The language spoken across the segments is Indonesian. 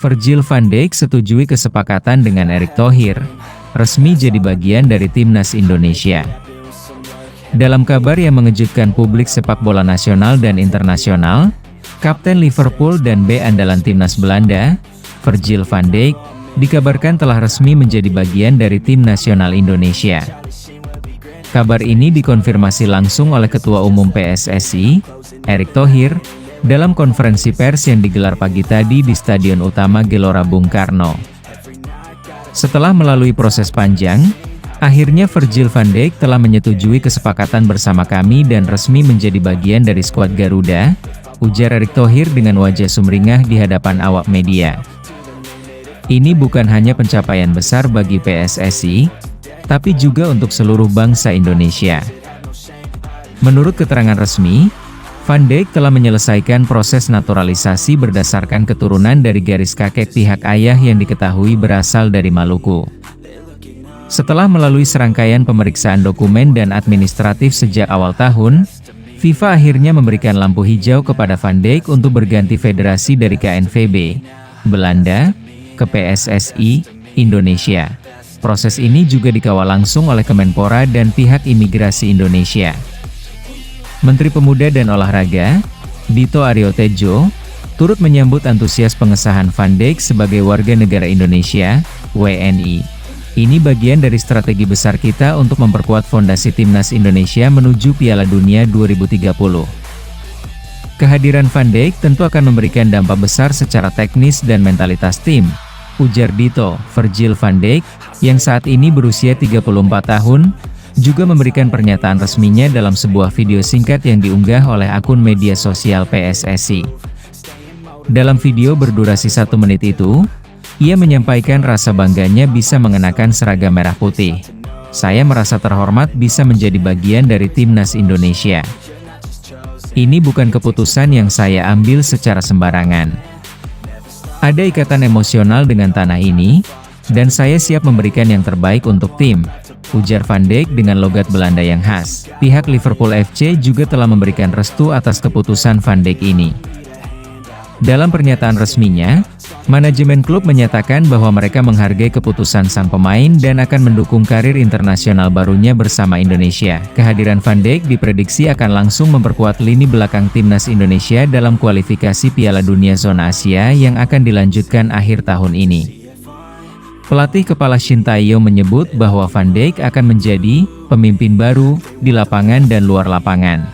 Virgil van Dijk setujui kesepakatan dengan Erick Thohir, resmi jadi bagian dari timnas Indonesia. Dalam kabar yang mengejutkan publik sepak bola nasional dan internasional, Kapten Liverpool dan B andalan timnas Belanda, Virgil van Dijk, dikabarkan telah resmi menjadi bagian dari tim nasional Indonesia. Kabar ini dikonfirmasi langsung oleh Ketua Umum PSSI, Erick Thohir, dalam konferensi pers yang digelar pagi tadi di Stadion Utama Gelora Bung Karno. Setelah melalui proses panjang, akhirnya Virgil van Dijk telah menyetujui kesepakatan bersama kami dan resmi menjadi bagian dari skuad Garuda, ujar Erick Thohir dengan wajah sumringah di hadapan awak media. Ini bukan hanya pencapaian besar bagi PSSI, tapi juga untuk seluruh bangsa Indonesia. Menurut keterangan resmi, Van Dijk telah menyelesaikan proses naturalisasi berdasarkan keturunan dari garis kakek pihak ayah yang diketahui berasal dari Maluku. Setelah melalui serangkaian pemeriksaan dokumen dan administratif sejak awal tahun, FIFA akhirnya memberikan lampu hijau kepada Van Dijk untuk berganti federasi dari KNVB, Belanda, ke PSSI, Indonesia. Proses ini juga dikawal langsung oleh Kemenpora dan pihak imigrasi Indonesia. Menteri Pemuda dan Olahraga, Dito Aryo Tejo, turut menyambut antusias pengesahan Van Dijk sebagai warga negara Indonesia, WNI. Ini bagian dari strategi besar kita untuk memperkuat fondasi timnas Indonesia menuju Piala Dunia 2030. Kehadiran Van Dijk tentu akan memberikan dampak besar secara teknis dan mentalitas tim, ujar Dito. Virgil van Dijk, yang saat ini berusia 34 tahun, juga memberikan pernyataan resminya dalam sebuah video singkat yang diunggah oleh akun media sosial PSSI. Dalam video berdurasi 1 menit itu, ia menyampaikan rasa bangganya bisa mengenakan seragam merah putih. Saya merasa terhormat bisa menjadi bagian dari timnas Indonesia. Ini bukan keputusan yang saya ambil secara sembarangan. Ada ikatan emosional dengan tanah ini, dan saya siap memberikan yang terbaik untuk tim, ujar Van Dijk dengan logat Belanda yang khas. Pihak Liverpool FC juga telah memberikan restu atas keputusan Van Dijk ini. Dalam pernyataan resminya, manajemen klub menyatakan bahwa mereka menghargai keputusan sang pemain dan akan mendukung karir internasional barunya bersama Indonesia. Kehadiran Van Dijk diprediksi akan langsung memperkuat lini belakang timnas Indonesia dalam kualifikasi Piala Dunia Zona Asia yang akan dilanjutkan akhir tahun ini. Pelatih kepala Shin Tae-yong menyebut bahwa Van Dijk akan menjadi pemimpin baru di lapangan dan luar lapangan.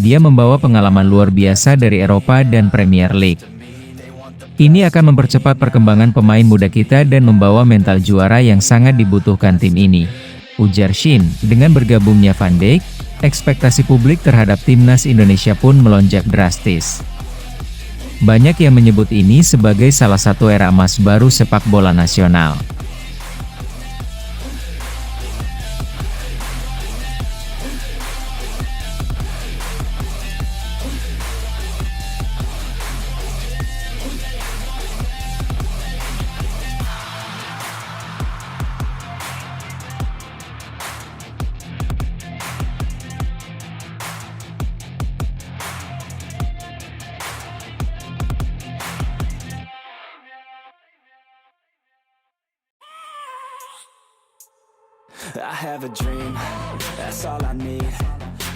Dia membawa pengalaman luar biasa dari Eropa dan Premier League. Ini akan mempercepat perkembangan pemain muda kita dan membawa mental juara yang sangat dibutuhkan tim ini, ujar Shin. Dengan bergabungnya Van Dijk, ekspektasi publik terhadap timnas Indonesia pun melonjak drastis. Banyak yang menyebut ini sebagai salah satu era emas baru sepak bola nasional. I have a dream, that's all I need.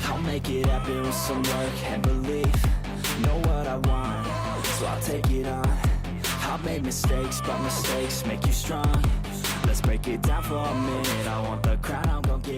I'll make it happen with some work and belief. Know what I want, so I'll take it on. I'll make mistakes, but mistakes make you strong. Let's break it down for a minute. I want the crown, I'm gon' get